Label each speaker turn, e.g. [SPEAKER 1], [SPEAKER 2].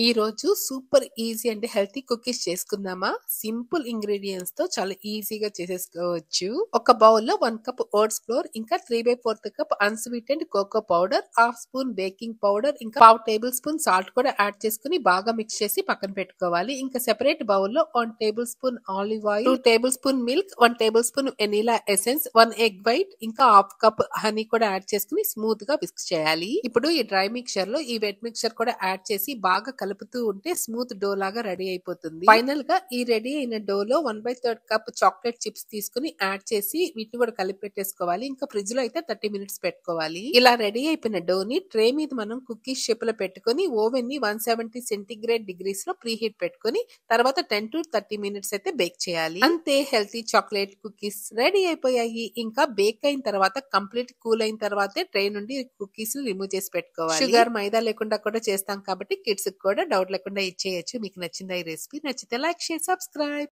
[SPEAKER 1] ఈ రోజు super easy and healthy cookies చేసుకుందామా? సింపుల్ ఇంగ్రీడియంట్స్ తో చాలా ఈజీగా చేసేసుకోవచ్చు. ఒక బౌల్ లో 1 కప్ ఓట్స్ ఫ్లోర్, ఇంకా 3/4 cup unsweetened cocoa powder, half spoon baking powder, ఇంకా 1/2 టేబుల్ స్పూన్ సాల్ట్ కూడా యాడ్ చేసుకుని బాగా మిక్స్ చేసి పక్కన పెట్టుకోవాలి. ఇంకా సెపరేట్ బౌల్ లో 1 table spoon olive oil, 2 table spoon milk, 1 table spoon vanilla essence, 1 egg white, ఇంకా హాఫ్ కప్ హనీ కూడా యాడ్ చేసుకుని స్మూత్ గా విస్క్ చేయాలి. ఇప్పుడు ఈ డ్రై మిక్చర్ లో ఈ వెట్ మిక్చర్ కూడా యాడ్ చేసి బాగా కలుపుతూ ఉంటే స్మూత్ డో లాగా రెడీ అయిపోతుంది. ఫైనల్ గా ఈ రెడీ అయిన డో లో 1/3 కప్ చాక్లెట్ చిప్స్ తీసుకుని యాడ్ చేసి వీటిని కూడా కలిపి పెట్టేసుకోవాలి. ఇంకా ఫ్రిడ్జ్ లో అయితే 30 మినిట్స్ పెట్టుకోవాలి. ఇలా రెడీ అయిపోయిన డో ని ట్రే మీద మనం కుకీస్ షేప్ లో పెట్టుకుని ఓవెన్ ని 170 సెంటీగ్రేడ్ డిగ్రీస్ లో ప్రీ హీట్ పెట్టుకుని తర్వాత 10 to 30 మినిట్స్ అయితే బేక్ చేయాలి. అంతే, హెల్తీ చాక్లెట్ కుకీస్ రెడీ అయిపోయాయి. ఇంకా బేక్ అయిన తర్వాత కంప్లీట్ కూల్ అయిన తర్వాతే ట్రే నుండి కుకీస్ రిమూవ్ చేసి పెట్టుకోవాలి. షుగర్, మైదా లేకుండా కూడా చేస్తాం కాబట్టి కిడ్స్ కూడా డౌట్ లేకుండా ఇచ్చేయచ్చు. మీకు నచ్చిందా ఈ రెసిపీ? నచ్చితే లైక్, షేర్, సబ్స్క్రైబ్.